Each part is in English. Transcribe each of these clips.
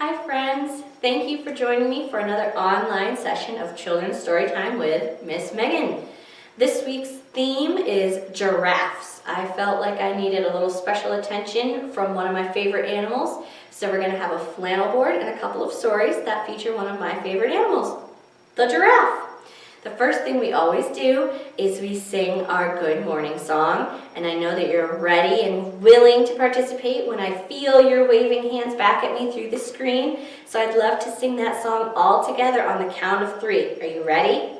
Hi friends, thank you for joining me for another online session of Children's Storytime with Miss Megan. This week's theme is giraffes. I felt like I needed a little special attention from one of my favorite animals, so we're going to have a flannel board and a couple of stories that feature one of my favorite animals, the giraffe. The first thing we always do is we sing our good morning song, and I know that you're ready and willing to participate when I feel your waving hands back at me through the screen. So I'd love to sing that song all together on the count of 3. Are you ready?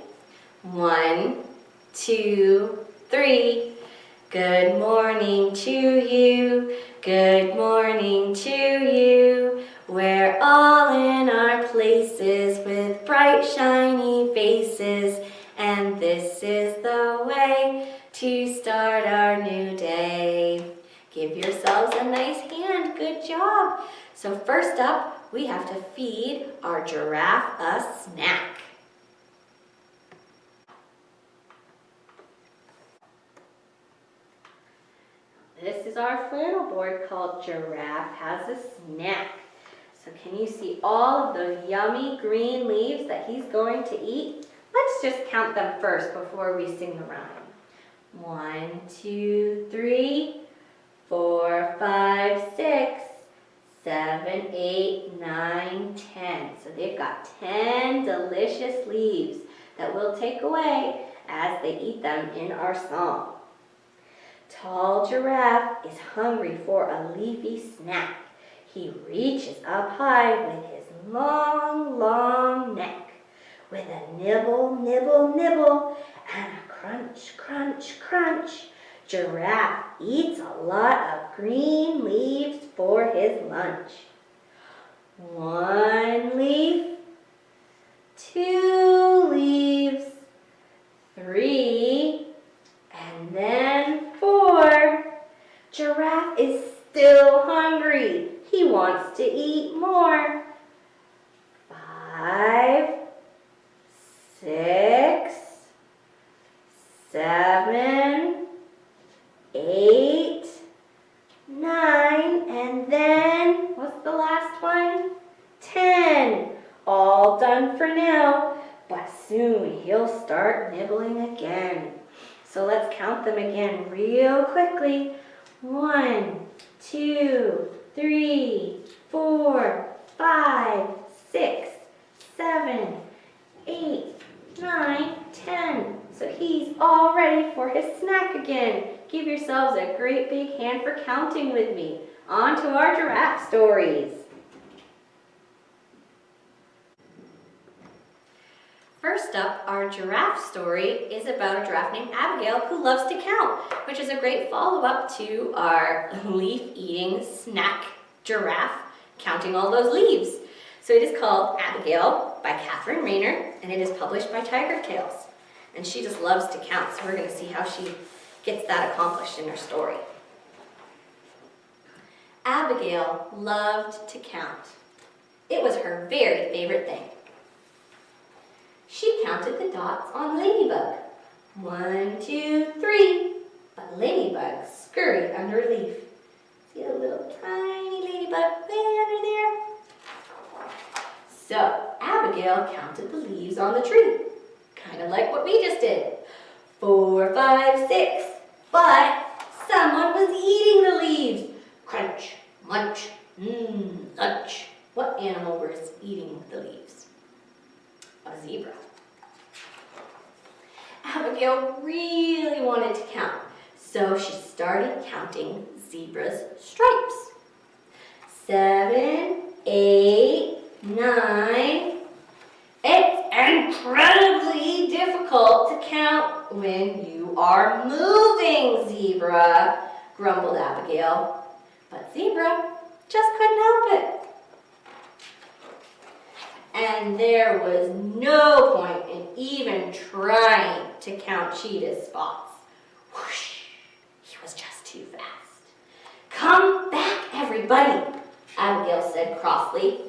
1, 2, 3. Good morning to you. Good morning to you. We're all in our places with bright shiny faces, and this is the way to start our new day. Give yourselves a nice hand. Good job. So first up, we have to feed our giraffe a snack. This is our flannel board called Giraffe Has a Snack. So can you see all of those yummy green leaves that he's going to eat? Let's just count them first before we sing the rhyme. 1, 2, 3, 4, 5, 6, 7, 8, 9, 10. So they've got 10 delicious leaves that we'll take away as they eat them in our song. Tall giraffe is hungry for a leafy snack. He reaches up high with his long, long neck. With a nibble, nibble, nibble, and a crunch, crunch, crunch, Giraffe eats a lot of green leaves for his lunch. 1 leaf, 2 leaves, 3, and then 4. Giraffe is still hungry. He wants to eat more. 5, 6, 7, 8, 9, and then, what's the last one? 10. All done for now, but soon he'll start nibbling again. So let's count them again real quickly. 1, 2, 3, 4, 5, 6, 7, 8, 9, 10. So he's all ready for his snack again. Give yourselves a great big hand for counting with me. On to our giraffe stories. First up, our giraffe story is about a giraffe named Abigail who loves to count, which is a great follow-up to our leaf-eating snack giraffe counting all those leaves. So it is called Abigail by Catherine Rayner, and it is published by Tiger Tales. And she just loves to count, so we're going to see how she gets that accomplished in her story. Abigail loved to count. It was her very favorite thing. She counted the dots on Ladybug. 1, 2, 3. But Ladybug scurried under a leaf. See a little tiny ladybug way under there? So Abigail counted the leaves on the tree. Kind of like what we just did. 4, 5, 6. But someone was eating the leaves. Crunch, munch, lunch. What animal was eating the leaves? A zebra. Abigail really wanted to count, so she started counting zebra's stripes. 7, 8, 9. It's incredibly difficult to count when you are moving, zebra, grumbled Abigail. But zebra just couldn't help it. And there was no point in even trying to count Cheetah's spots. Whoosh! He was just too fast. Come back, everybody, Abigail said crossly.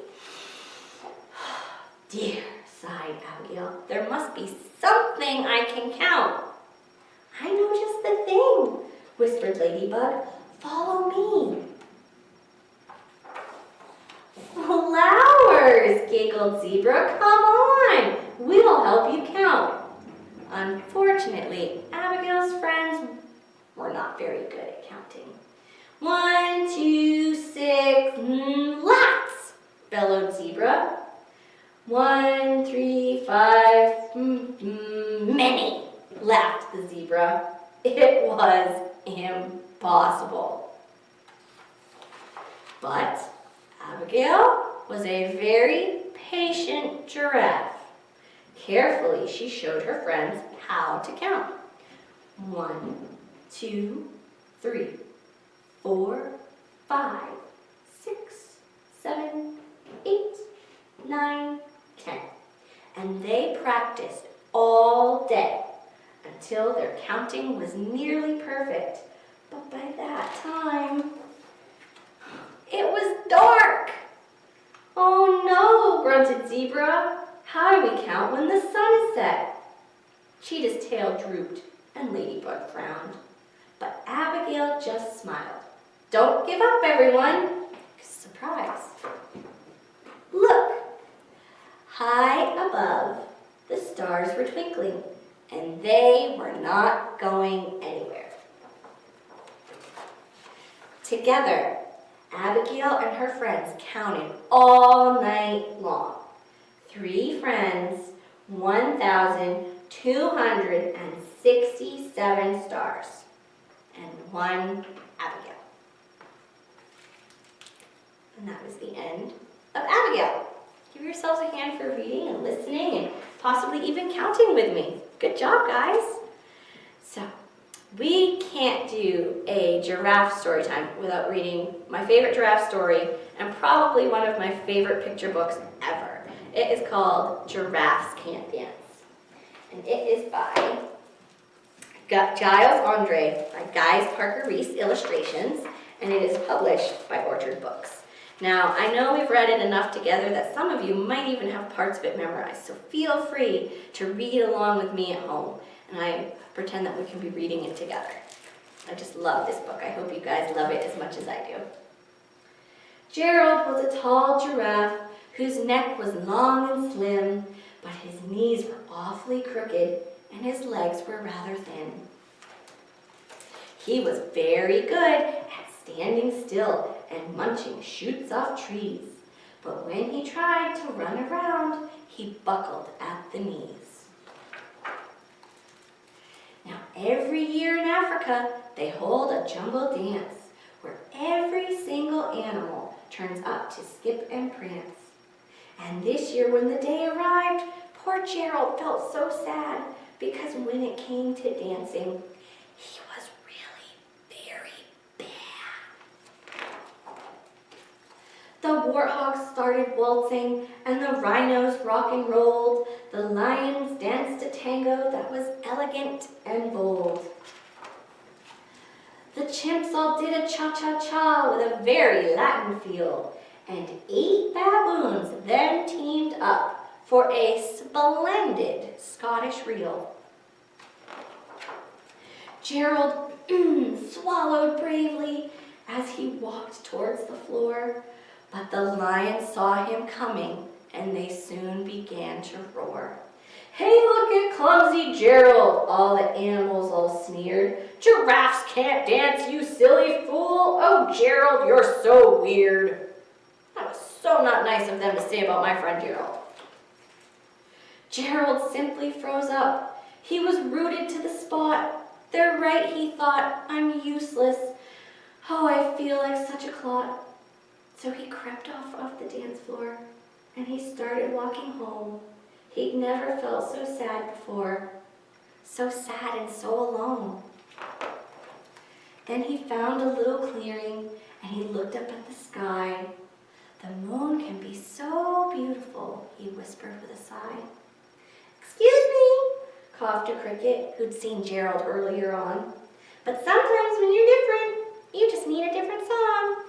Dear, sighed Abigail, there must be something I can count. I know just the thing, whispered Ladybug. Follow me. Flowers, giggled Zebra. Come on, we'll help you count. Unfortunately, Abigail's friends were not very good at counting. 1, 2, 6, lots, bellowed Zebra. 1, 3, 5, many, laughed the Zebra. It was impossible. But Abigail was a very patient giraffe. Carefully, she showed her friends how to count. 1, 2, 3, 4, 5, 6, 7, 8, 9, 10. And they practiced all day until their counting was nearly perfect. But by that time, it was dark. Oh no, grunted Zebra. How do we count when the sun is set? Cheetah's tail drooped and Ladybug frowned. But Abigail just smiled. Don't give up, everyone. Surprise. Look. High above, the stars were twinkling, and they were not going anywhere. Together, Abigail and her friends counted all night long. 3 friends, 1,267 stars, and 1 Abigail. And that was the end of Abigail. Give yourselves a hand for reading and listening and possibly even counting with me. Good job, guys. So, we can't do a giraffe story time without reading my favorite giraffe story and probably one of my favorite picture books ever. It is called Giraffes Can't Cance. And it is by Giles Andreae, by Guy Parker-Rees illustrations, and it is published by Orchard Books. Now, I know we've read it enough together that some of you might even have parts of it memorized, so feel free to read along with me at home, and I pretend that we can be reading it together. I just love this book. I hope you guys love it as much as I do. Gerald was a tall giraffe whose neck was long and slim, but his knees were awfully crooked and his legs were rather thin. He was very good at standing still and munching shoots off trees, but when he tried to run around, he buckled at the knees. Now, every year in Africa, they hold a jungle dance where every single animal turns up to skip and prance. And this year, when the day arrived, poor Gerald felt so sad because when it came to dancing, he was really very bad. The warthogs started waltzing, and the rhinos rock and rolled. The lions danced a tango that was elegant and bold. The chimps all did a cha-cha-cha with a very Latin feel, and 8 baboons then teamed up for a splendid Scottish reel. Gerald swallowed bravely as he walked towards the floor, but the lions saw him coming, and they soon began to roar. "Hey, look at clumsy Gerald," all the animals all sneered. "Giraffes can't dance, you silly fool. Oh, Gerald, you're so weird." That was so not nice of them to say about my friend Gerald. Gerald simply froze up. He was rooted to the spot. They're right, he thought. I'm useless. Oh, I feel like such a clot. So he crept off the dance floor, and he started walking home. He'd never felt so sad before. So sad and so alone. Then he found a little clearing, and he looked up at the sky. "The moon can be so beautiful," he whispered with a sigh. "Excuse me," coughed a cricket who'd seen Gerald earlier on. "But sometimes when you're different, you just need a different song.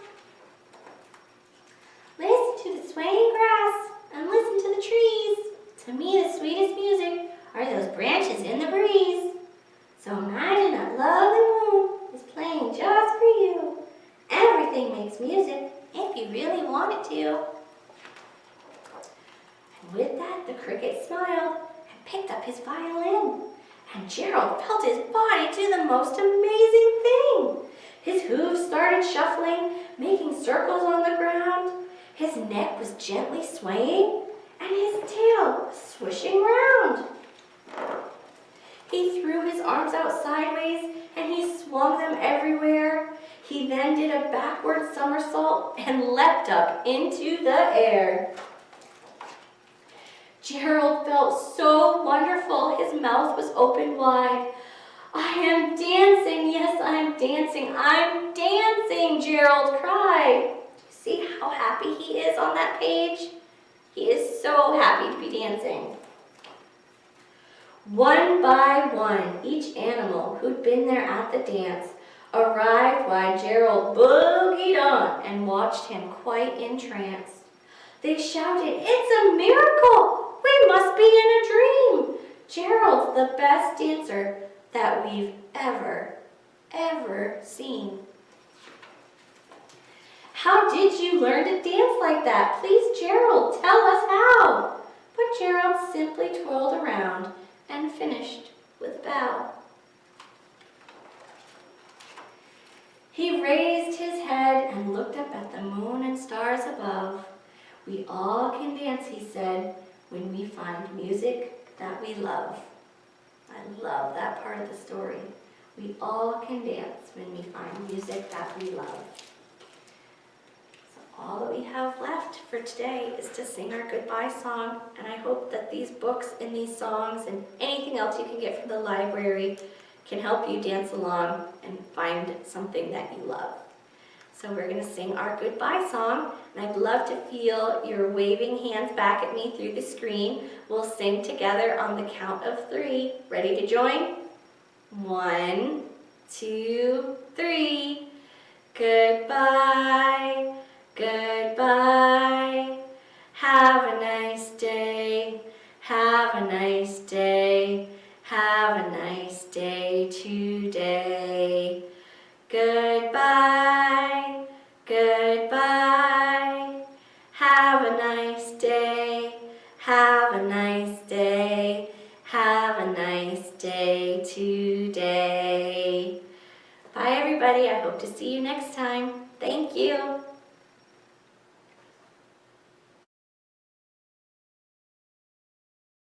Listen to the swaying grass and listen to the trees. To me, the sweetest music are those branches in the breeze. So imagine that lovely moon is playing just for you. Everything makes music if you really want it to." the cricket smiled and picked up his violin. And Gerald felt his body do the most amazing thing. His hooves started shuffling, making circles on the ground. His neck was gently swaying, and his tail was swishing round. He threw his arms out sideways, and he swung them everywhere. He then did a backward somersault and leapt up into the air. Gerald felt so wonderful. His mouth was open wide. I am dancing, yes, I'm dancing, I'm dancing, Gerald cried. Do you see how happy he is on that page? He is so happy to be dancing. One by one, each animal who'd been there at the dance arrived while Gerald boogied on and watched him quite entranced. They shouted, "It's a miracle! We must be in a dream! Gerald's the best dancer that we've ever seen." How did you learn to dance like that? Please, Gerald, tell us how. But Gerald simply twirled around and finished with a bow. He raised his head and looked up at the moon and stars above. We all can dance, he said, when we find music that we love. I love that part of the story. We all can dance when we find music that we love. So all that we have left for today is to sing our goodbye song, and I hope that these books and these songs and anything else you can get from the library can help you dance along and find something that you love. So we're going to sing our goodbye song, and I'd love to feel your waving hands back at me through the screen. We'll sing together on the count of 3. Ready to join? 1, 2, 3. Goodbye, goodbye. Have a nice day, have a nice day, have a nice day today. Goodbye, goodbye. Have a nice day, have a nice day, have a nice day today. Bye everybody, I hope to see you next time. Thank you.